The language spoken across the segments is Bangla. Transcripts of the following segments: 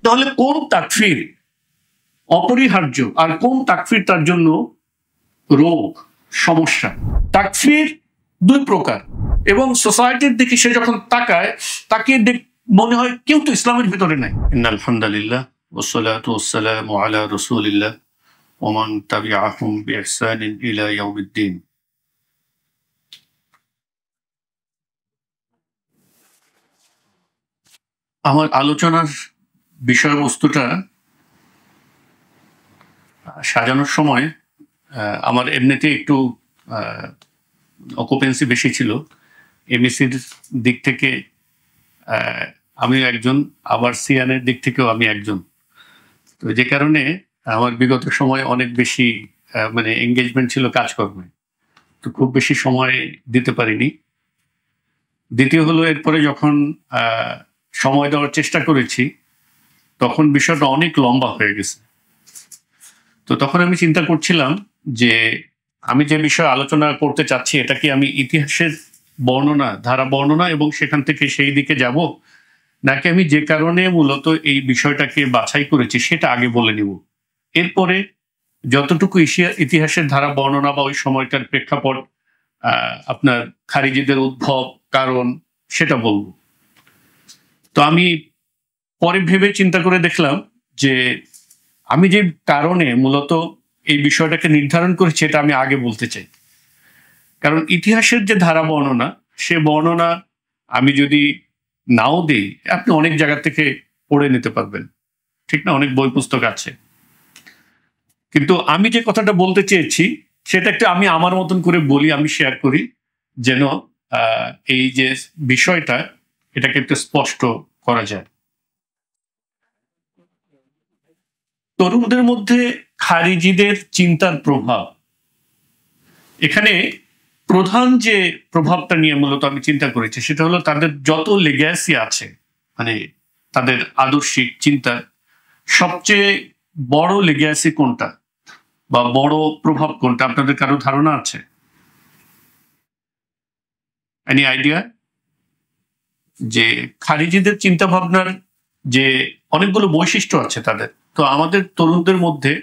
তাহলে কোন তাকফির অপরিহার্য আর কোন তাকফির তার জন্য রোগ, সমস্যা? তাকফির দুই প্রকার, এবং সোসাইটির দিকে সে যখন তাকায় তাকে মনে হয় কেউ তো ইসলামের ভিতরে নাই। ইন্নাল হামদুলিল্লাহ ওয়াসসালাতু ওয়াসসালামু আলা রাসূলিল্লাহ ওয়া মান তাবিআহুম বিইহসানিন ইলা ইয়াউমিদ্দিন। আমার আলোচনার বিষয়বস্তুটা সাজানোর সময় আমার এমনিতে একটু অকুপেন্সি বেশি ছিল। এমএসির দিক থেকে আমি একজন, আবার সিয়ানের দিক থেকেও আমি একজন। তো যে কারণে আমার বিগত সময় অনেক বেশি মানে এঙ্গেজমেন্ট ছিল কাজকর্মে, তো খুব বেশি সময় দিতে পারিনি। দ্বিতীয় হলো, এরপরে যখন সময় দেওয়ার চেষ্টা করেছি তখন বিষয়টা অনেক লম্বা হয়ে গেছে। তো তখন আমি চিন্তা করছিলাম যে আমি যে বিষয়ে আলোচনা করতে চাচ্ছি এটা কি আমি ইতিহাসের বর্ণনা, ধারা বর্ণনা এবং সেখান থেকে সেই দিকে যাব, নাকি আমি যে কারণে মূলত এই বিষয়টাকে বাছাই করেছি সেটা আগে বলে নিব, এরপরে যতটুকু ইতিহাসের ধারা বর্ণনা বা ওই সময়কার প্রেক্ষাপট, আপনার খারিজিদের উদ্ভব কারণ সেটা বলবো। তো আমি পরে ভেবে চিন্তা করে দেখলাম যে আমি যে কারণে মূলত এই বিষয়টাকে নির্ধারণ করেছি এটা আমি আগে বলতে চাই। কারণ ইতিহাসের যে ধারা বর্ণনা, সে বর্ণনা আমি যদি নাও দিই, আপনি অনেক জায়গা থেকে পড়ে নিতে পারবেন, ঠিক না? অনেক বই পুস্তক আছে। কিন্তু আমি যে কথাটা বলতে চেয়েছি সেটা একটু আমি আমার মতন করে বলি, আমি শেয়ার করি, যেন এই যে বিষয়টা এটাকে একটু স্পষ্ট করা যায়। তরুণদের মধ্যে খারিজিদের চিন্তার প্রভাব, এখানে প্রধান যে প্রভাবটা নিয়ে মূলত আমি চিন্তা করেছি সেটা হলো তাদের যত লেগ্যাসি আছে, মানে তাদের আদর্শিক চিন্তার সবচেয়ে বড় লেগ্যাসি কোনটা বা বড় প্রভাব কোনটা? আপনাদের কারো ধারণা আছে? Any idea? যে খারিজিদের চিন্তা ভাবনার যে অনেকগুলো বৈশিষ্ট্য আছে তাদের, তো আমাদের তরুণদের মধ্যে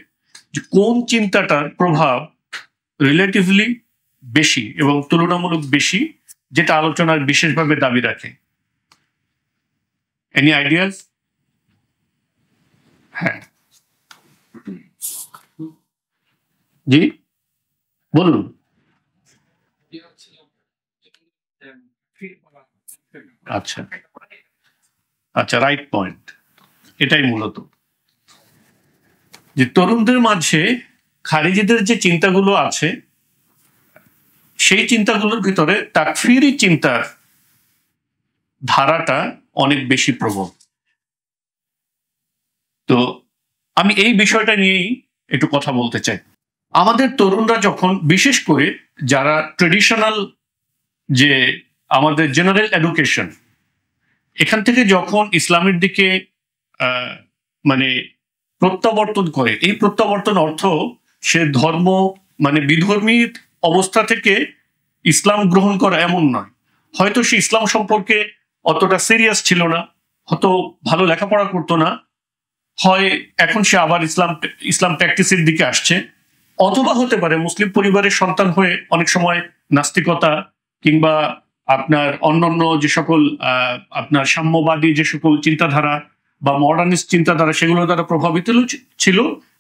কোন চিন্তাটার প্রভাব রিলেটিভলি বেশি এবং তুলনামূলক বেশি, যেটা আলোচনার বিশেষভাবে দাবি রাখে? Any ideas? হ্যাঁ, জি বলুন। আচ্ছা আচ্ছা, রাইট পয়েন্ট। এটাই মূলত যে তরুণদের মাঝে খারিজিদের যে চিন্তাগুলো আছে সেই চিন্তাগুলোর ভিতরে তাকফিরি চিন্তার ধারাটা অনেক বেশি প্রবল। তো আমি এই বিষয়টা নিয়েই একটু কথা বলতে চাই। আমাদের তরুণরা যখন, বিশেষ করে যারা ট্রেডিশনাল যে আমাদের জেনারেল এডুকেশন, এখান থেকে যখন ইসলামের দিকে মানে প্রত্যাবর্তন করে, এই প্রত্যাবর্তন অর্থ সে ধর্ম মানে বিধর্মী অবস্থা থেকে ইসলাম গ্রহণ করা এমন নয়, হয়তো সে ইসলাম সম্পর্কে অতটা সিরিয়াস ছিল না, হয়তো ভালো লেখাপড়া করতো না, হয় এখন সে আবার ইসলাম প্র্যাকটিসের দিকে আসছে, অথবা হতে পারে মুসলিম পরিবারের সন্তান হয়ে অনেক সময় নাস্তিকতা কিংবা আপনার অন্যান্য যে সকল আপনার সাম্যবাদী যে সকল চিন্তাধারা বা মডার্নিস্ট চিন্তাধারা সেগুলো দ্বারা প্রভাবিত ছিল,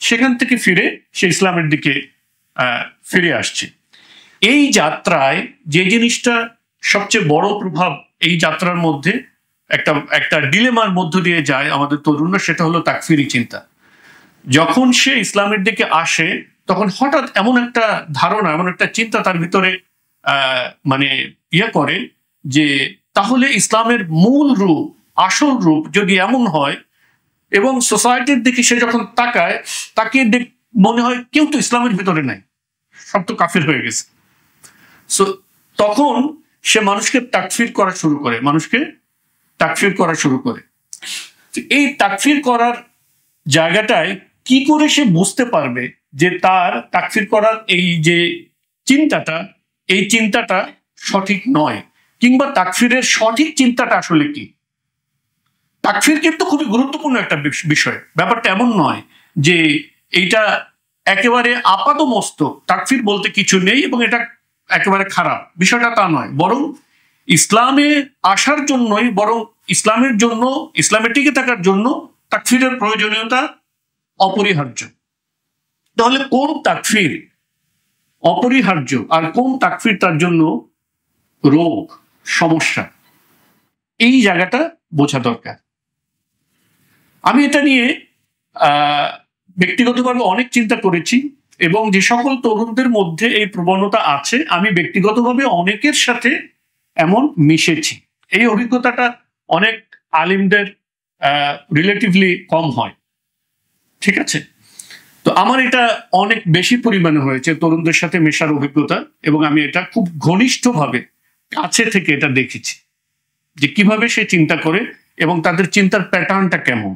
সেখান থেকে ফিরে সে ইসলামের দিকে ফিরে আসছে। এই যাত্রায় যে জিনিসটা সবচেয়ে বড় প্রভাব, এই যাত্রার মধ্যে একটা ডিলেমার মধ্য দিয়ে যায় আমাদের তরুণরা, সেটা হলো তাকফিরি চিন্তা। যখন সে ইসলামের দিকে আসে তখন হঠাৎ এমন একটা ধারণা, এমন একটা চিন্তা তার ভিতরে মানে করে যে তাহলে ইসলামের মূল রূপ, আসল রূপ যদি এমন হয়, এবং সোসাইটির দিকে সে যখন তাকায় তাকে মনে হয় কেউ তো ইসলামের ভিতরে নাই, সব তো কাফির হয়ে গেছে। সো তখন সে মানুষকে তাকফির করা শুরু করে। এই তাকফির করার জায়গাটায় কি করে সে বুঝতে পারবে যে তার তাকফির করার এই যে চিন্তাটা সঠিক নয়, কিংবা তাকফিরের সঠিক চিন্তাটা আসলে কি? তাকফির কিন্তু খুবই গুরুত্বপূর্ণ একটা বিষয়। ব্যাপারটা এমন নয় যে এইটা একেবারে আপাদমস্তক তাকফির বলতে কিছু নেই এবং এটা একেবারে খারাপ, বিষয়টা তা নয়। বরং ইসলামে আসার জন্যই, বরং ইসলামের জন্য, ইসলামে টিকে থাকার জন্য তাকফিরের প্রয়োজনীয়তা অপরিহার্য। তাহলে কোন তাকফির অপরিহার্য আর কোন তাকফির তার জন্য রোগ, সমস্যা, এই জায়গাটা বোঝা দরকার। আমি এটা নিয়ে ব্যক্তিগতভাবে অনেক চিন্তা করেছি এবং যে সকল তরুণদের মধ্যে এই প্রবণতা আছে, আমি ব্যক্তিগতভাবে অনেকের সাথে এমন মিশেছি। এই অভিজ্ঞতাটা অনেক আলিমদের রিলেটিভলি কম হয়, ঠিক আছে? তো আমার এটা অনেক বেশি পরিমাণে হয়েছে তরুণদের সাথে মেশার অভিজ্ঞতা, এবং আমি এটা খুব ঘনিষ্ঠভাবে কাছে থেকে এটা দেখেছি যে কিভাবে সে চিন্তা করে এবং তাদের চিন্তার প্যাটার্নটা কেমন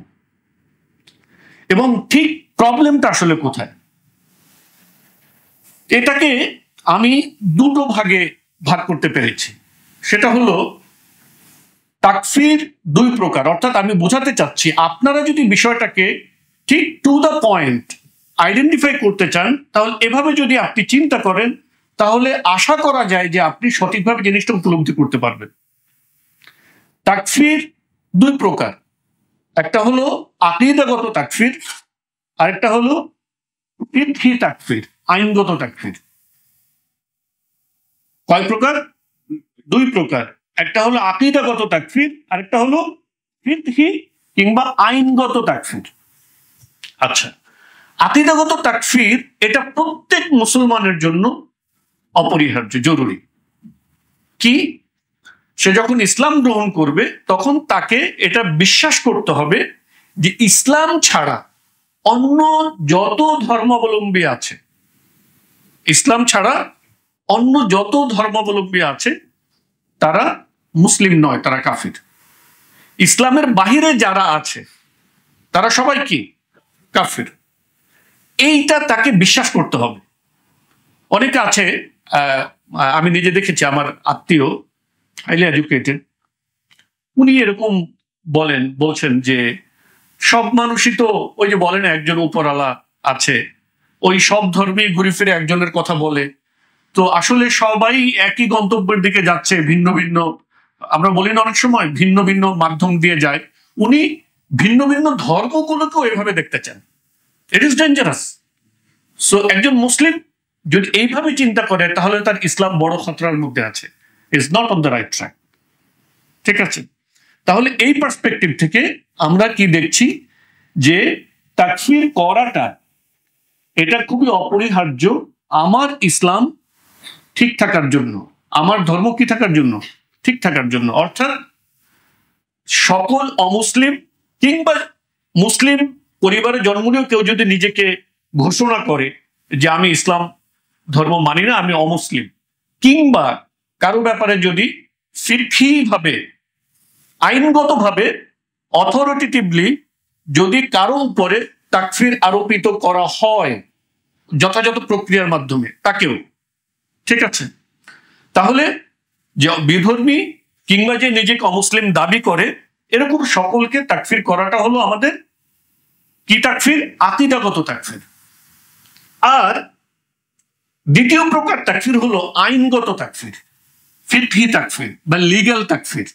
এবং ঠিক প্রবলেমটা আসলে কোথায়। এটাকে আমি দুটো ভাগে ভাগ করতে পেরেছি। সেটা হলো তাকফির দুই প্রকার, অর্থাৎ আমি বোঝাতে চাচ্ছি আপনারা যদি বিষয়টাকে ঠিক টু দ্য পয়েন্ট আইডেন্টিফাই করতে চান, তাহলে এভাবে যদি আপনি চিন্তা করেন, তাহলে আশা করা যায় যে আপনি সঠিকভাবে জিনিসটা উপলব্ধি করতে পারবেন। তাকফির দুই প্রকার, একটা হলো আকীদাগত তাকফির, আরেকটা হলো ফিকহি তাকফির, আইনগত তাকফির। কয় প্রকার? দুই প্রকার। একটা হলো আকীদাগত তাকফির, আরেকটা হলো ফিকহি কিংবা আইনগত তাকফির। আচ্ছা, আকীদাগত তাকফির এটা প্রত্যেক মুসলমানের জন্য অপরিহার্য, জরুরি। কি? সে যখন ইসলাম গ্রহণ করবে তখন তাকে এটা বিশ্বাস করতে হবে যে ইসলাম ছাড়া অন্য যত ধর্মাবলম্বী আছে, ইসলাম ছাড়া অন্য যত ধর্মাবলম্বী আছে তারা মুসলিম নয়, তারা কাফির। ইসলামের বাহিরে যারা আছে তারা সবাই কি? কাফির। এইটা তাকে বিশ্বাস করতে হবে। অনেকে আছে, আমি নিজে দেখেছি, আমার আত্মীয় হাইলি এডুকেটেড, উনি এরকম বলছেন যে সব মানুষই তো ওই যে বলেন একজন উপরওয়ালা আছে, ওই সব ধর্মে ঘুরে ফিরে একজনের কথা বলে, তো আসলে সবাই একই গন্তব্যের দিকে যাচ্ছে, ভিন্ন ভিন্ন, আমরা বলি না অনেক সময় ভিন্ন ভিন্ন মাধ্যম দিয়ে যায়। উনি ভিন্ন ভিন্ন ধর্মগুলোকেও এভাবে দেখতে চান। It is dangerous. সো একজন মুসলিম যদি এইভাবে চিন্তা করে তাহলে তার ইসলাম বড় খতরার মধ্যে আছে, is not on the right track. ঠিক আছে? তাহলে এই পার্সপেক্টিভ থেকে আমরা কি দেখছি যে তাকফির করাটা এটা খুবই অপরিহার্য আমার ইসলাম ঠিক থাকার জন্য, আমার ধর্ম কি থাকার জন্য? ঠিক থাকার জন্য। অর্থাৎ সকল অমুসলিম কিংবা মুসলিম পরিবারে জন্ম নিয়েও কেউ যদি নিজেকে ঘোষণা করে যে আমি ইসলাম ধর্ম মানি না, আমি অমুসলিম, কিংবা কারো ব্যাপারে যদি ফিকহি ভাবে, আইনগতভাবে, অথরিটেটিভলি যদি কারো উপরে তাকফির আরোপিত করা হয় যথাযথ প্রক্রিয়ার মাধ্যমে, তাকেও, ঠিক আছে? তাহলে যে বিধর্মী কিংবা যে নিজেকে অমুসলিম দাবি করে এরকম সকলকে তাকফির করাটা হলো আমাদের কি তাকফির? আকীদাগত তাকফির। আর দ্বিতীয় প্রকার তাকফির হলো আইনগত তাকফির, ফিকহি তাকফির বা লিগ্যাল তাকফির।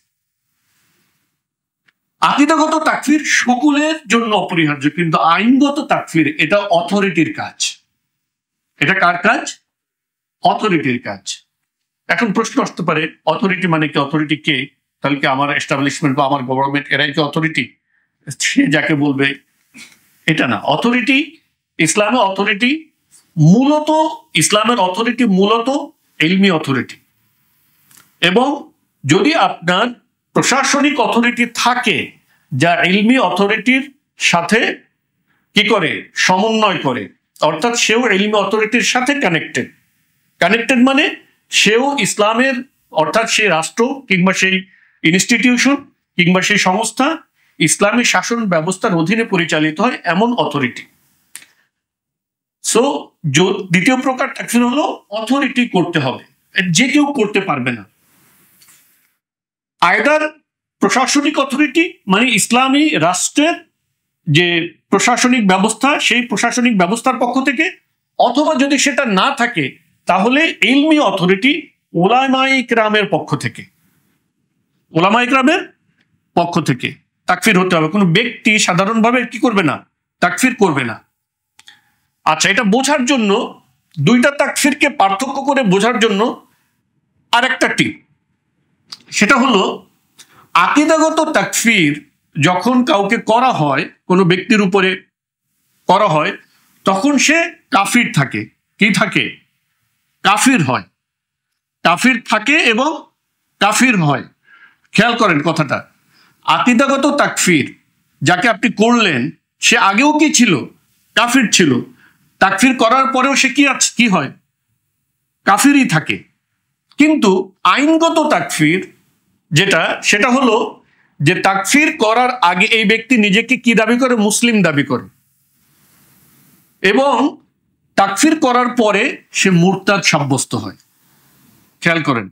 আকীদাগত তাকফির সকলের জন্য অপরিহার্য, কিন্তু আইনগত তাকফির এটা অথরিটির কাজ। এটা কার কাজ? অথরিটির কাজ। এখন প্রশ্ন আসতে পারে, অথরিটি মানে কি? অথরিটি কে? তাহলে কি আমার এস্টাবলিশমেন্ট বা আমার গভর্নমেন্ট এরাই কি অথরিটি? সে যাকে বলবে এটা না। অথরিটি, ইসলামে অথরিটি মূলত, ইসলামের অথরিটি মূলত ইলমি অথরিটি, এবং যদি আপনার প্রশাসনিক অথরিটি থাকে যা ইলমি অথরিটির সাথে কি করে? সমন্বয় করে, অর্থাৎ সেও ইলমি অথরিটির সাথে কানেক্টেড মানে সেও ইসলামের, অর্থাৎ সেই রাষ্ট্র কিংবা সেই ইনস্টিটিউশন কিংবা সেই সংস্থা ইসলামী শাসন ব্যবস্থার অধীনে পরিচালিত হয়, এমন অথরিটি। সো দ্বিতীয় প্রকার তাকফির হলো অথরিটি করতে হবে, যে কেউ করতে পারবে না। আইদার প্রশাসনিক অথরিটি মানে ইসলামী রাষ্ট্রের যে প্রশাসনিক ব্যবস্থা, সেই প্রশাসনিক ব্যবস্থার পক্ষ থেকে, অথবা যদি সেটা না থাকে তাহলে ইলমি অথরিটি ওলামায়ে ইকরামের পক্ষ থেকে, ওলামায়ে ইকরামের পক্ষ থেকে তাকফির হতে হবে। কোনো ব্যক্তি সাধারণভাবে কি করবে না, তাকফির করবে না। আচ্ছা, এটা বোঝার জন্য, দুইটা তাকফিরকে পার্থক্য করে বোঝার জন্য আরেকটা টিপ, সেটা হলো আকীদাগত তাকফির যখন কাউকে করা হয়, কোনো ব্যক্তির উপরে করা হয়, তখন সে কাফির থাকে। কি থাকে? কাফির হয়। কাফির থাকে এবং কাফির হয়। খেয়াল করেন কথাটা। আকীদাগত তাকফির যাকে আপনি করলেন, সে আগেও কি ছিল? কাফির ছিল। তাকফির করার পরেও সে কি হয়? কাফিরই থাকে। কিন্তু আইনগত তাকফির যেটা, সেটা হলো যে তাকফির করার আগে এই ব্যক্তি নিজেকে কি দাবি করে? মুসলিম দাবি করে, এবং তাকফির করার পরে সে মুরতাদ সাব্যস্ত হয়। খেয়াল করেন,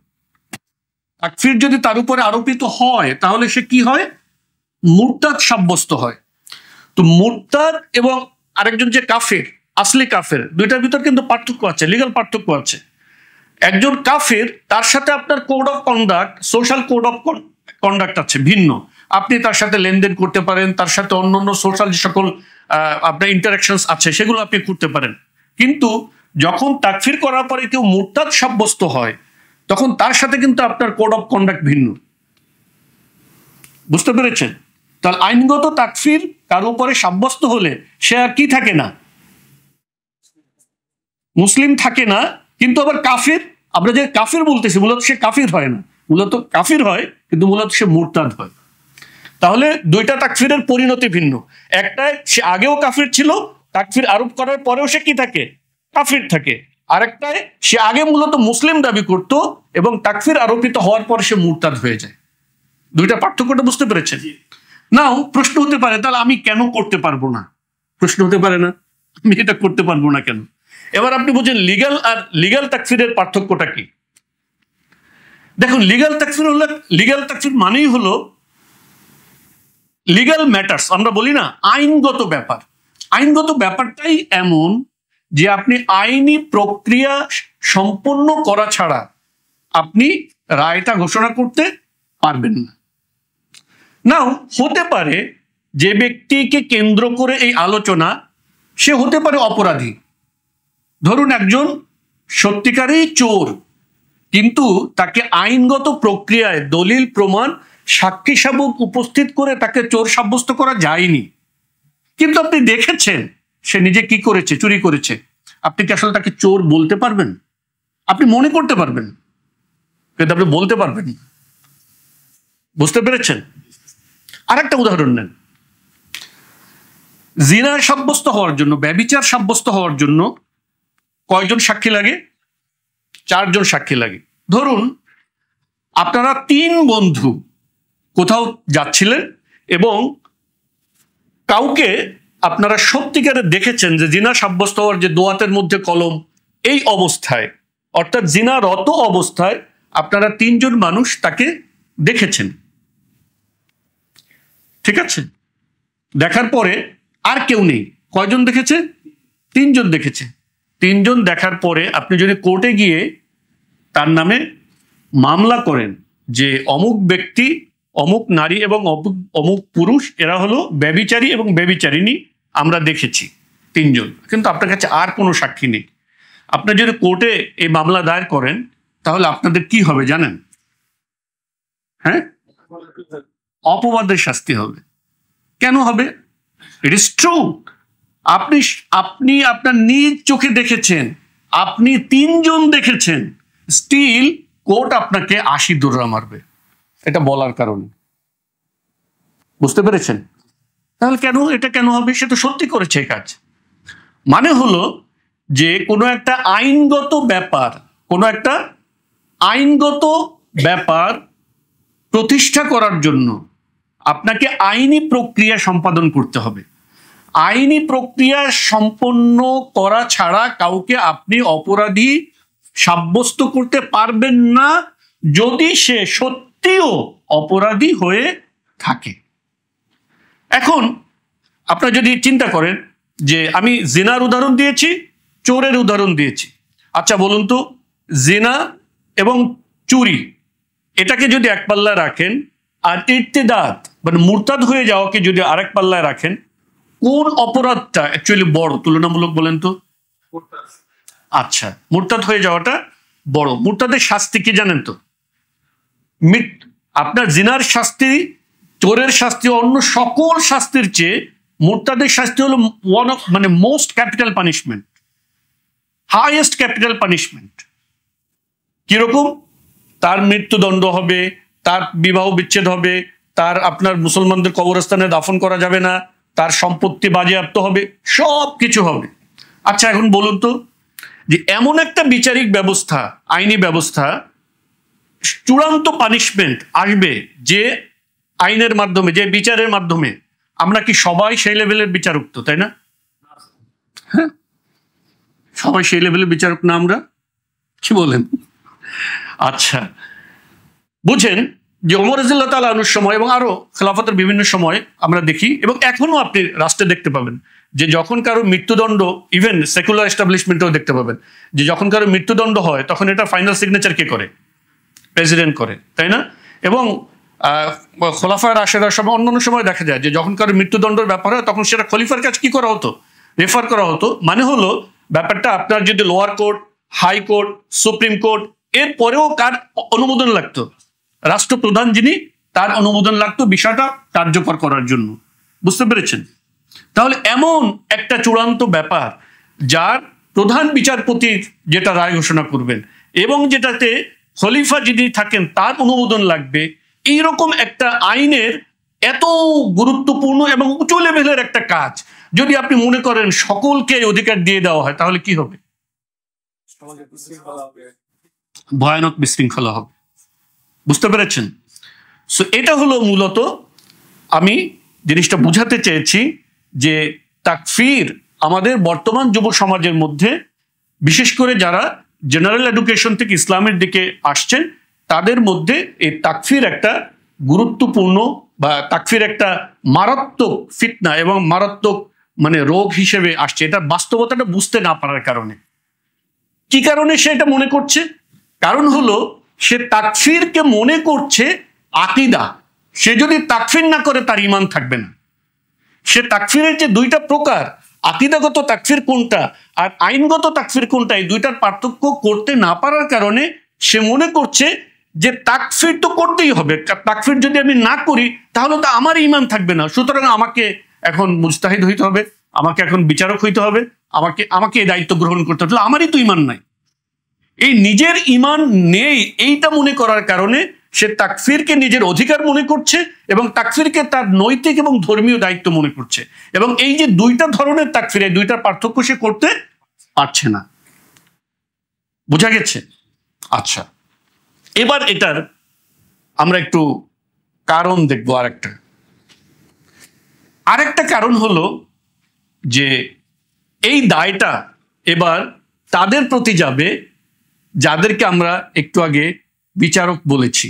তাকফির যদি তার উপরে আরোপিত হয় তাহলে সে কি হয়? মুরতাদ সাব্যস্ত হয়। তো মুরতাদ এবং আরেকজন যে কাফের, আসলি কাফের, দুইটার ভিতর কিন্তু পার্থক্য আছে, লিগ্যাল পার্থক্য আছে। একজন কাফের, তার সাথে আপনার code of conduct, social code of conduct আছে ভিন্ন। আপনি তার সাথে লেনদেন করতে পারেন, তার সাথে অন্যান্য সোশ্যাল যে সকল আপনার ইন্টারাকশনস আছে সেগুলো আপনি করতে পারেন। কিন্তু যখন তাকফির করার পরে কেউ মুরতাদ সাব্যস্ত হয়, তখন তার সাথে কিন্তু আপনার কোড অফ কন্ডাক্ট ভিন্ন। বুঝতে পেরেছেন? তাহলে আইনগত তাকফির কার উপরে সাব্যস্ত হলে সে আর কি থাকে না? মুসলিম থাকে না। কিন্তু আবার কাফির, আমরা যে কাফির বলতেছি, মূলত সে কাফির হয় না, মূলত কাফির হয়, কিন্তু মূলত সে মুরতাদ হয়। তাহলে দুইটা তাকফিরের পরিণতি ভিন্ন। একটায় সে আগেও কাফির ছিল, তাকফির আরোপ করার পরেও সে কি থাকে? কাফির থাকে। আরেকটায় সে আগে মূলত মুসলিম দাবি করত এবং তাকফির আরোপিত হওয়ার পর সে মুরতাদ হয়ে যায়। দুইটা পার্থক্যটা বুঝতে পেরেছেন? নাও প্রশ্ন হতে পারে, তাহলে আমি কেন করতে পারবো না? প্রশ্ন হতে পারে না, আমি এটা করতে পারবো না কেন? এবার আপনি বুঝেন লিগ্যাল আর লিগ্যাল তাকফিরের পার্থক্যটা কি। দেখুন, লিগ্যাল তাকফির মানেই হলো লিগ্যাল ম্যাটার্স, আমরা বলি না, আইনগত ব্যাপার। আইনগত ব্যাপারটাই এমন যে আপনি আইনি প্রক্রিয়া সম্পন্ন করা ছাড়া আপনি রায়টা ঘোষণা করতে পারবেন না। নাও হতে পারে যে ব্যক্তিকে কেন্দ্র করে এই আলোচনা, সে হতে পারে অপরাধী। ধরুন একজন সত্যিকারেই চোর, কিন্তু তাকে আইনগত প্রক্রিয়ায় দলিল প্রমাণ সাক্ষী সাবক উপস্থিত করে তাকে চোর সাব্যস্ত করা যায়নি, কিন্তু আপনি দেখেছেন সে নিজে কি করেছে? চুরি করেছে। আপনি কি আসলে তাকে চোর বলতে পারবেন? আপনি মনে করতে পারবেন, কিন্তু আপনি বলতে পারবেন। বুঝতে পেরেছেন? আরেকটা উদাহরণ নেন। জিনা সাব্যস্ত হওয়ার জন্য, ব্যভিচার সাব্যস্ত হওয়ার জন্য কয়জন সাক্ষী লাগে? 4 জন সাক্ষী লাগে। ধরুন আপনারা 3 বন্ধু কোথাও যাচ্ছিলেন এবং কাউকে আপনারা সত্যিকারে দেখেছেন যে জিনা সাব্যস্ত হওয়ার যে দোয়াতের মধ্যে কলম, এই অবস্থায়, অর্থাৎ জিনারত অবস্থায় আপনারা 3 জন মানুষ তাকে দেখেছেন। ঠিক আছে? দেখার পরে আর কেউ নেই। কয়জন দেখেছে? 3 জন দেখেছে। 3 জন দেখার পরে আপনি যদি কোর্টে গিয়ে তার নামে মামলা করেন যে অমুক ব্যক্তি, অমুক নারী এবং অমুক পুরুষ, এরা হলো ব্যভিচারী এবং ব্যভিচারিণী, আমরা দেখেছি 3 জন, কিন্তু আপনার কাছে আর কোনো সাক্ষী নেই। আপনি যদি কোর্টে এই মামলা দায়ের করেন তাহলে আপনাদের কি হবে জানেন? হ্যাঁ, অপবাদের শাস্তি হবে। কেন হবে? It is true. আপনি আপনার নিজ চোখে দেখেছেন, আপনি 3 জন দেখেছেন, স্টিল কোর্ট আপনাকে 80 দৌড়া মারবে এটা বলার কারণে। বুঝতে পেরেছেন? তাহলে এটা কেন হবে? সে তো সত্যি করেছে এই কাজ। মানে হলো যে কোনো একটা আইনগত ব্যাপার প্রতিষ্ঠা করার জন্য আপনাকে আইনি প্রক্রিয়া সম্পাদন করতে হবে। আইনি প্রক্রিয়া সম্পন্ন করা ছাড়া কাউকে আপনি অপরাধী সাব্যস্ত করতে পারবেন না, যদি সে সত্যিও অপরাধী হয়ে থাকে। এখন আপনারা যদি চিন্তা করেন যে আমি জিনার উদাহরণ দিয়েছি, চোরের উদাহরণ দিয়েছি, আচ্ছা বলুন তো, জিনা এবং চুরি এটাকে যদি এক পাল্লায় রাখেন আর ইর্তিদাদ মানে মুরতাদ হয়ে যাওয়াকে যদি আরেক পাল্লায় রাখেন, কোন অপরাধটা অ্যাকচুয়ালি বড় তুলনামূলক বলেন তো? আচ্ছা, মুরতাদ হয়ে যাওয়াটা বড়। মুরতাদের শাস্তি কি জানেন তো? আপনার জিনার শাস্তি, চোরের শাস্তি, অন্য সকল শাস্তির চেয়ে মুরতাদের শাস্তি হলো মানে most capital punishment, highest capital punishment. কিরকম? তার মৃত্যুদণ্ড হবে, তার বিবাহ বিচ্ছেদ হবে, তার আপনার মুসলমানদের কবরস্থানে দাফন করা যাবে না, তার সম্পত্তি বাজেয়াপ্ত হবে, সব কিছু হবে। আচ্ছা এখন বলুন তো, যে এমন একটা বিচারিক ব্যবস্থা, আইনি ব্যবস্থা, চূড়ান্ত পানিশমেন্ট আসবে যে আইনের মাধ্যমে, যে বিচারের মাধ্যমে, আমরা কি সবাই সেই লেভেলের বিচারক? তো তাই না? হ্যাঁ, সবাই সেই লেভেলের বিচারক না আমরা? কি বলেন? আচ্ছা, বুঝেন যে ওমর রাদিয়াল্লাহু তাআলা আনহুর সময় এবং আরো খেলাফতের বিভিন্ন সময় আমরা দেখি, এবং এখনো আপনি রাষ্ট্রে দেখতে পাবেন যে যখন কারো মৃত্যুদণ্ড, ইভেন সেকুলার এস্টাবলিশমেন্টেও দেখতে পাবেন যে যখন কারো মৃত্যুদণ্ড হয় তখন এটা ফাইনাল সিগনেচার কে করে? প্রেসিডেন্ট করে, তাই না? এবং খোলাফায়ে রাশেদার সময়, অন্যান্য সময় দেখা যায় যে যখন কারো মৃত্যুদণ্ডের ব্যাপার হয় তখন সেটা খলিফার কাছে কি করা হতো? রেফার করা হতো। মানে হলো ব্যাপারটা আপনার যদি lower court, high court, supreme court, এর পরেও কার অনুমোদন লাগতো? রাষ্ট্রপ্রধান যিনি, তার অনুমোদন লাগতো বিষয়টা কার্যকর করার জন্য। বুঝতে পেরেছেন? তাহলে এমন একটা চূড়ান্ত ব্যাপার যার প্রধান বিচারপতির যেটা রায় ঘোষণা করবেন এবং যেটাতে খলিফা যিনি থাকেন তার অনুমোদন লাগবে, এইরকম একটা আইনের এত গুরুত্বপূর্ণ এবং উঁচু লেভেলের একটা কাজ যদি আপনি মনে করেন সকলকে অধিকার দিয়ে দেওয়া হয়, তাহলে কি হবে? ভয়ানক বিশৃঙ্খলা হবে। বুঝতে পেরেছেন? সো এটা হলো মূলত আমি জিনিসটা বুঝাতে চেয়েছি যে তাকফির আমাদের বর্তমান যুব সমাজের মধ্যে, বিশেষ করে যারা জেনারেল এডুকেশন থেকে ইসলামের দিকে আসছেন, তাদের মধ্যে এই তাকফির একটা গুরুত্বপূর্ণ বা তাকফির একটা মারাত্মক ফিতনা এবং মারাত্মক মানে রোগ হিসেবে আসছে। এটা বাস্তবতাটা বুঝতে না পারার কারণে। কি কারণে সে এটা মনে করছে? কারণ হলো সে তাকফিরকে মনে করছে আকীদা। সে যদি তাকফির না করে তার ঈমান থাকবে না। সে তাকফিরের যে দুইটা প্রকার, আকীদাগত তাকফির কোনটা আর আইনগত তাকফির কোনটা, এই দুইটার পার্থক্য করতে না পারার কারণে সে মনে করছে যে তাকফির তো করতেই হবে, তাকফির যদি আমি না করি তাহলে তো আমার ঈমান থাকবে না, সুতরাং আমাকে এখন মুজতাহিদ হইতে হবে, আমাকে এখন বিচারক হইতে হবে, আমাকে এই দায়িত্ব গ্রহণ করতে হবে, আমারই তো ঈমান নাই। এই নিজের ঈমান নেই এইটা মনে করার কারণে সে তাকফিরকে নিজের অধিকার মনে করছে এবং তাকফিরকে তার নৈতিক এবং ধর্মীয় দায়িত্ব মনে করছে। এবং এই যে দুইটা ধরনের তাকফির, এই দুইটার পার্থক্য সে করতে পারছে না। বোঝা গেছে? আচ্ছা, এবার এটার আমরা একটু কারণ দেখবো। আরেকটা কারণ হলো যে এই দায়টা এবার তাদের প্রতি যাবে যাদেরকে আমরা একটু আগে বিচারক বলেছি,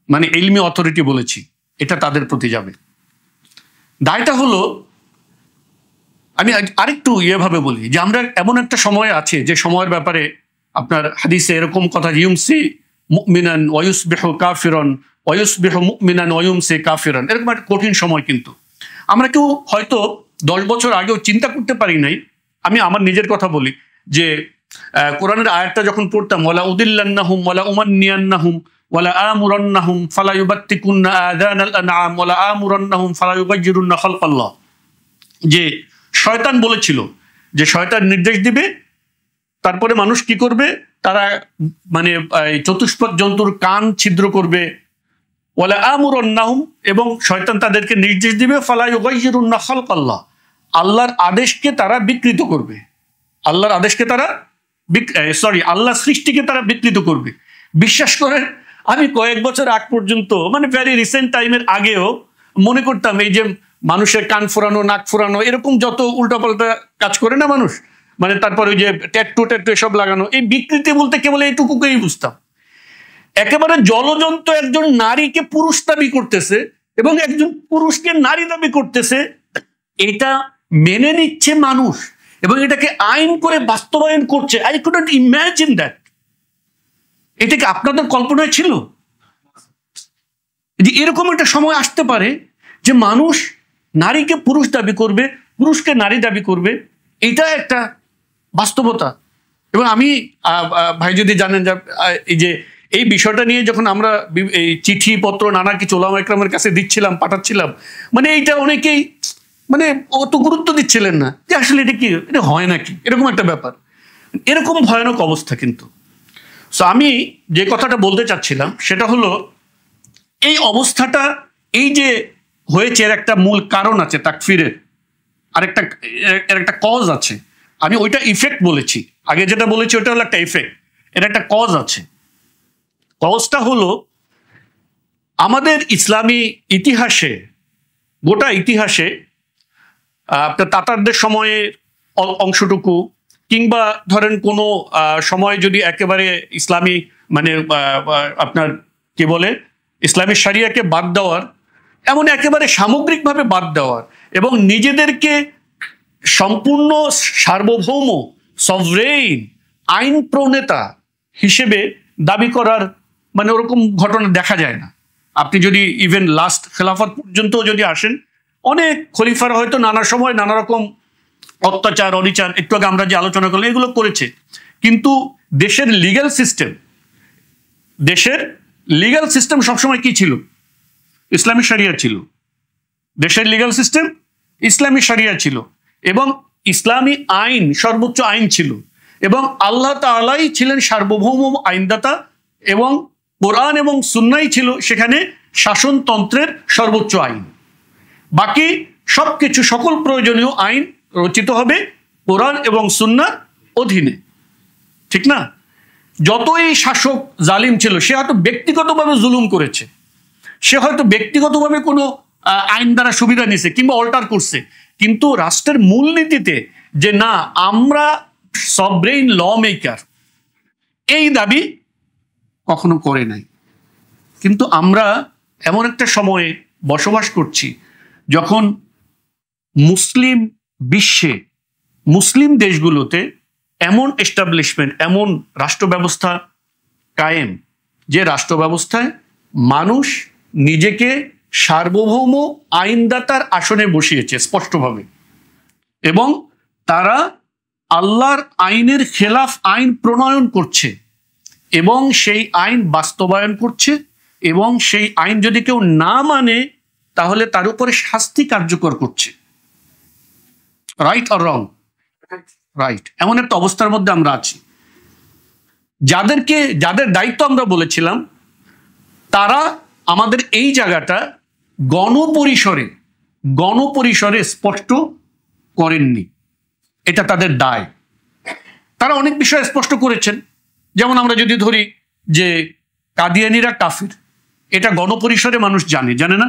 মানে ইলমি অথরিটি বলেছি, এটা তাদের প্রতি যাবে। দায়টা হলো, আমি আরেকটু ইয়েভাবে বলি যে আমরা এমন একটা সময় আছে যে সময়ের ব্যাপারে আপনার হাদিসে এরকম কথা, ইউমসি মুমিনান ওয়ায়ুসবিহু কাফিরান ওয়ায়ুসবিহু মুমিনান ওয়ায়ুমসি কাফিরান, এরকম একটা কঠিন সময়। কিন্তু আমরা কেউ হয়তো 10 বছর আগেও চিন্তা করতে পারি নাই। আমি আমার নিজের কথা বলি যে কোরআনের আয়াতটা যখন পড়তাম, ওয়ালা উদিল্লান্নাহুম ওয়ালা উমান্নিয়ান্নাহুম ওয়ালা আমুরান্নাহুম ফালা ইউবাত্তিকুন্না আযানাল আনআম ওয়ালা আমুরান্নাহুম ফালা ইউগাইয়িরুন্না খালকাল্লাহ, যে শয়তান বলেছিল যে শয়তান নির্দেশ দিবে, তারপরে মানুষ কি করবে, তারা মানে চতুষ্পদ জন্তুর কান ছিদ্র করবে, ওয়ালা আমুরান্নাহুম, এবং শয়তান তাদেরকে নির্দেশ দিবে ফালা ইউগাইয়িরুন্না খালকাল্লাহ, আল্লাহর আদেশকে তারা বিকৃত করবে, আল্লাহর আদেশকে তারা আল্লাহর সৃষ্টিকে তারা বিকৃত করবে। বিশ্বাস করেন আমি কয়েক বছর আগ পর্যন্ত, মানে ভেরি রিসেন্ট টাইমের আগেও মনে করতাম এই যে মানুষের কান ফোরানো, নাক ফোরানো, এরকম যত উল্টাপাল্টা কাজ করে না মানুষ, মানে তারপর ওই যে ট্যাটু এসব লাগানো, এই বিকৃতি বলতে কেবল এইটুকুকেই বুঝতাম। একেবারে জলজন্ত একজন নারীকে পুরুষ দাবি করতেছে এবং একজন পুরুষকে নারী দাবি করতেছে, এটা মেনে নিচ্ছে মানুষ এবং এটাকে আইন করে বাস্তবায়ন করছে। I could not imagine that. এটা কি আপনাদের কল্পনায় ছিল যে এরকম একটা সময় আসতে পারে যে মানুষ নারীকে পুরুষ দাবি করবে, পুরুষকে নারী দাবি করবে? এটা একটা বাস্তবতা। এবং আমি ভাই যদি জানেন এই যে এই বিষয়টা নিয়ে যখন আমরা এই চিঠিপত্র নানা কিছু ওলামা ইকরামের কাছে দিচ্ছিলাম, পাঠাচ্ছিলাম, মানে এইটা অনেকেই মানে অত গুরুত্ব দিচ্ছিলেন না যে আসলে এটা কি, এটা হয় নাকি, এরকম একটা ব্যাপার, এরকম ভয়ানক অবস্থা। কিন্তু সো আমি যে কথাটা বলতে চাচ্ছিলাম সেটা হলো এই অবস্থাটা, এই যে হয়েছে এর একটা মূল কারণ আছে তাকফিরের, এর একটা কজ আছে। আমি ওইটা ইফেক্ট বলেছি, আগে যেটা বলেছি ওটা হলো একটা ইফেক্ট, এর একটা কজ আছে। কজটা হলো আমাদের ইসলামী ইতিহাসে, গোটা ইতিহাসে আপনার তাতারদের সময়ে অংশটুকু, কিংবা ধরেন কোনো সময় যদি একেবারে ইসলামী মানে আপনার কি বলে ইসলামী শরিয়াকে বাদ দেওয়ার, এমন একেবারে সামগ্রিকভাবে বাদ দেওয়ার এবং নিজেদেরকে সম্পূর্ণ সার্বভৌম সভরেইন আইন প্রণেতা হিসেবে দাবি করার মানে ওরকম ঘটনা দেখা যায় না। আপনি যদি ইভেন লাস্ট খেলাফত পর্যন্ত যদি আসেন, অনেক খলিফার হয়তো নানা সময় নানা রকম অত্যাচার অনিচার, একটু আগে আমরা যে আলোচনা করলাম, এগুলো করেছে। কিন্তু দেশের লিগ্যাল সিস্টেম সবসময় কি ছিল? ইসলামী শরিয়া ছিল। দেশের লিগ্যাল সিস্টেম ইসলামী শরিয়া ছিল এবং ইসলামী আইন সর্বোচ্চ আইন ছিল এবং আল্লাহ তাআলাই ছিলেন সার্বভৌম আইনদাতা এবং কোরআন এবং সুন্নাহই ছিল সেখানে শাসনতন্ত্রের সর্বোচ্চ আইন। বাকি সবকিছু, সকল প্রয়োজনীয় আইন রচিত হবে কোরআন এবং সুন্নাহর অধীনে, ঠিক না? যতই শাসক জালিম ছিল, সে হয়তো ব্যক্তিগতভাবে জুলুম করেছে, সে হয়তো ব্যক্তিগতভাবে কোনো আইন দ্বারা সুবিধা নিছে কিংবা অল্টার করছে, কিন্তু রাষ্ট্রের মূলনীতিতে যে না আমরা সভরেইন ল মেকার, এই দাবি কখনো করে নাই। কিন্তু আমরা এমন একটা সময়ে বসবাস করছি যখন মুসলিম বিশ্বে, মুসলিম দেশগুলোতে এমন এস্টাবলিশমেন্ট, এমন রাষ্ট্র ব্যবস্থা কায়েম, যে রাষ্ট্র ব্যবস্থায় মানুষ নিজেকে সার্বভৌম আইনদাতার আসনে বসিয়েছে স্পষ্টভাবে, এবং তারা আল্লাহর আইনের খেলাফ আইন প্রণয়ন করছে এবং সেই আইন বাস্তবায়ন করছে, এবং সেই আইন যদি কেউ না মানে তাহলে তার উপরে শাস্তি কার্যকর করছে। Right or wrong? রাইট। এমন একটা অবস্থার মধ্যে আমরা আছি। যাদের দায়িত্ব আমরা বলেছিলাম, তারা আমাদের এই জায়গাটা গণপরিসরে স্পষ্ট করেননি। এটা তাদের দায়। তারা অনেক বিষয় স্পষ্ট করেছেন, যেমন আমরা যদি ধরি যে কাদিয়ানীরা কাফির, এটা গণপরিসরে মানুষ জানে না,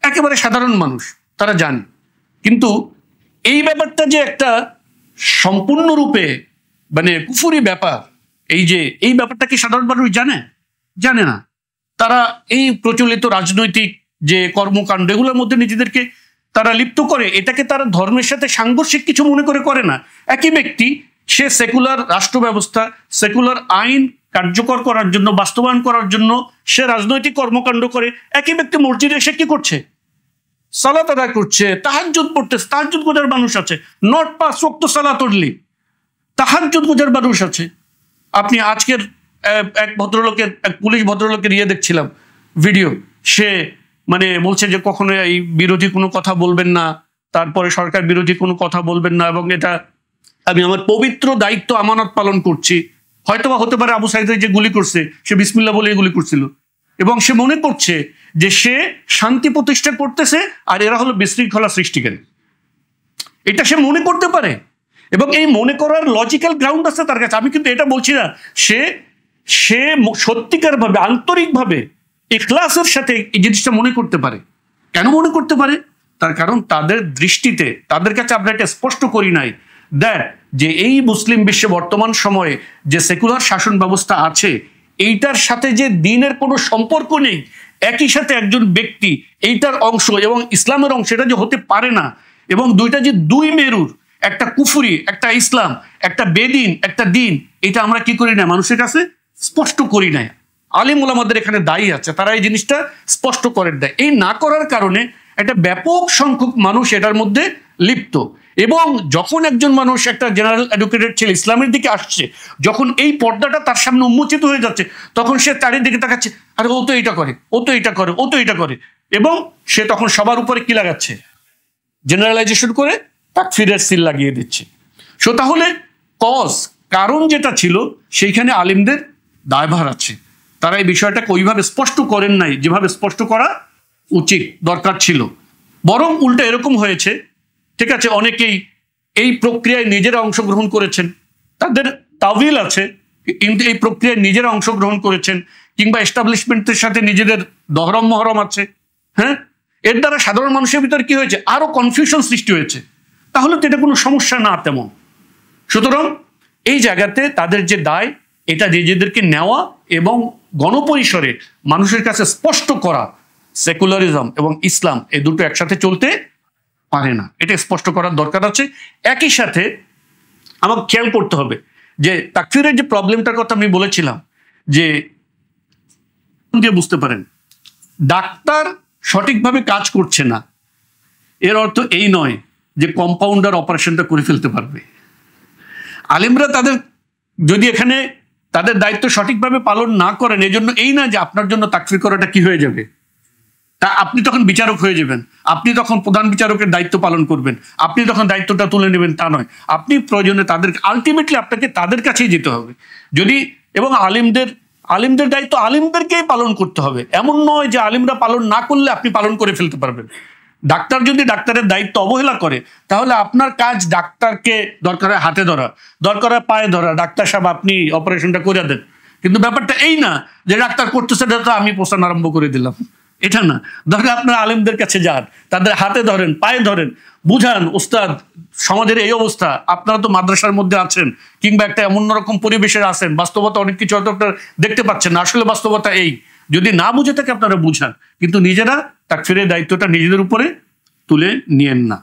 একেবারে সাধারণ মানুষ তারা জানে। কিন্তু এই ব্যাপারটা যে একটা সম্পূর্ণরূপে মানে কুফরি ব্যাপার, এই ব্যাপারটা কি সাধারণ মানুষ জানে না। তারা এই প্রচলিত রাজনৈতিক যে কর্মকাণ্ড, এগুলোর মধ্যে নিজেদেরকে তারা লিপ্ত করে, এটাকে তারা ধর্মের সাথে সাংঘর্ষিক কিছু মনে করে না। একই ব্যক্তি, সে সেকুলার রাষ্ট্র ব্যবস্থা, সেকুলার আইন কার্যকর করার জন্য, বাস্তবায়ন করার জন্য সে রাজনৈতিক কর্মকাণ্ড করে। একই ব্যক্তি মসজিদে এসে কি করছে? সালাত আদায় করছে, তাহাজ্জুদ পড়তেছে। তাহাজ্জুদ গোজার মানুষ আছে, নট 5 ওয়াক্ত সালাত পড়লি তাহাজ্জুদ গোজার মানুষ আছে। আপনি আজকের এক পুলিশ ভদ্রলোকের দেখছিলাম ভিডিও, সে মানে বলছে যে কখনো এই বিরোধী কোনো কথা বলবেন না, তারপরে সরকার বিরোধী কোনো কথা বলবেন না, এবং এটা আমি আমার পবিত্র দায়িত্ব আমানত পালন করছি। হয়তোবা হতে পারে আবু সাইদ যে গুলি করছে, সে বিসমিল্লাহ বলে গুলি করছিল, এবং সে মনে করছে যে সে শান্তি প্রতিষ্ঠা করতেছে আর এরা হলো বিশৃঙ্খলা সৃষ্টিকারী। এটা সে মনে করতে পারে, এবং এই মনে করার লজিক্যাল গ্রাউন্ড আছে তার কাছে। আমি কিন্তু এটা বলছি না, সে সত্যিকারভাবে আন্তরিকভাবে ইখলাসের সাথে এই জিনিসটা মনে করতে পারে। কেন মনে করতে পারে? তার কারণ তাদের দৃষ্টিতে, তাদের কাছে আমরা এটা স্পষ্ট করি নাই যে এই মুসলিম বিশ্বে বর্তমান সময়ে যে সেকুলার শাসন ব্যবস্থা আছে, এইটার সাথে যে দিনের কোনো সম্পর্ক নেই, একই সাথে একজন ব্যক্তি এইটার অংশ এবং ইসলামের অংশ, এটা যে হতে পারে না, এবং দুইটা যে দুই মেরুর, একটা কুফরি একটা ইসলাম, একটা বেদিন একটা দিন, এটা আমরা কি করি না, মানুষের কাছে স্পষ্ট করি না। আলিম ওলামাদের এখানে দায়ী আছে, তারা এই জিনিসটা স্পষ্ট করে দেয়। এই না করার কারণে একটা ব্যাপক সংখ্যক মানুষ এটার মধ্যে লিপ্ত। এবং যখন একজন মানুষ, একটা জেনারেল এডুকেটেড ছেলে ইসলামের দিকে আসছে, যখন এই পর্দাটা তার সামনে উন্মোচিত হয়ে যাচ্ছে, তখন সে চারিদিকে তাকাচ্ছে, আরে ও তো এইটা করে, ও তো এইটা করে, ও তো এইটা করে, এবং সে তখন সবার উপরে কি লাগাচ্ছে, জেনারেলাইজেশন করে তাকফিরের সিল লাগিয়ে দিচ্ছে। সো তাহলে কারণ যেটা ছিল সেইখানে আলিমদের দায়ভার আছে। তারা এই বিষয়টাকে ওইভাবে স্পষ্ট করেন নাই যেভাবে স্পষ্ট করা উচিত দরকার ছিল, বরং উল্টা এরকম হয়েছে। ঠিক আছে, অনেকেই এই প্রক্রিয়ায় নিজেরা অংশগ্রহণ করেছেন, তাদের তাওয়িল আছে, কিন্তু এই প্রক্রিয়ায় নিজেরা অংশগ্রহণ করেছেন, কিংবা এস্টাবলিশমেন্টের সাথে নিজেদের দহরম মহরম আছে। হ্যাঁ, এর দ্বারা সাধারণ মানুষের ভিতরে কি হয়েছে, আরো কনফিউশন সৃষ্টি হয়েছে। তাহলে তো এটা কোনো সমস্যা না তেমন। সুতরাং এই জায়গাতে তাদের যে দায়, এটা নিজেদেরকে নেওয়া এবং গণপরিসরে মানুষের কাছে স্পষ্ট করা, সেকুলারিজম এবং ইসলাম এই দুটো একসাথে চলতে পারে না, এটা স্পষ্ট করার দরকার আছে। একই সাথে আমাকে খেয়াল করতে হবে যে তাকফিরের যে প্রবলেমটার কথা আমি বলেছিলাম, যে বুঝতে পারেন ডাক্তার সঠিকভাবে কাজ করছে না, এর অর্থ এই নয় যে কম্পাউন্ডার অপারেশনটা করে ফেলতে পারবে। আলিমরা তাদের যদি এখানে তাদের দায়িত্ব সঠিকভাবে পালন না করেন, এজন্য এই না যে আপনার জন্য তাকফির করাটা কি হয়ে যাবে, তা আপনি তখন বিচারক হয়ে যাবেন, আপনি তখন প্রধান বিচারকের দায়িত্ব পালন করবেন, আপনি তখন দায়িত্বটা তুলে নেবেন, তা নয়। আপনি প্রয়োজনে তাদের, আলটিমেটলি আপনাকে তাদের কাছেই যেতে হবে। যদি, এবং আলিমদের দায়িত্ব আলিমদেরকেই পালন করতে হবে, এমন নয় যে আলিমরা পালন না করলে আপনি পালন করে ফেলতে পারবেন। ডাক্তার যদি ডাক্তারের দায়িত্ব অবহেলা করে, তাহলে আপনার কাজ ডাক্তারকে দরকার হয় হাতে ধরা, দরকার হয় পায়ে ধরা, ডাক্তার সাহেব আপনি অপারেশনটা করে দেন। কিন্তু ব্যাপারটা এই না যে ডাক্তার করতেছে তো আমি পোষানো আরম্ভ করে দিলাম, এটা না। দরকার আপনারা আলিমদের কাছে যান, তাদের হাতে ধরেন, পায়ে ধরেন, বুঝান, ওস্তাদ সমাজের এই অবস্থা, আপনারা তো মাদ্রাসার মধ্যে আছেন কিংবা একটা অন্যরকম পরিবেশে আছেন, বাস্তবতা অনেক কিছু হয়তো আপনারা দেখতে পাচ্ছেন না, আসলে বাস্তবতা এই। যদি না বুঝে থাকে আপনারা বুঝান, কিন্তু নিজেরা তাকফিরের দায়িত্বটা নিজেদের উপরে তুলে নিয়েন না।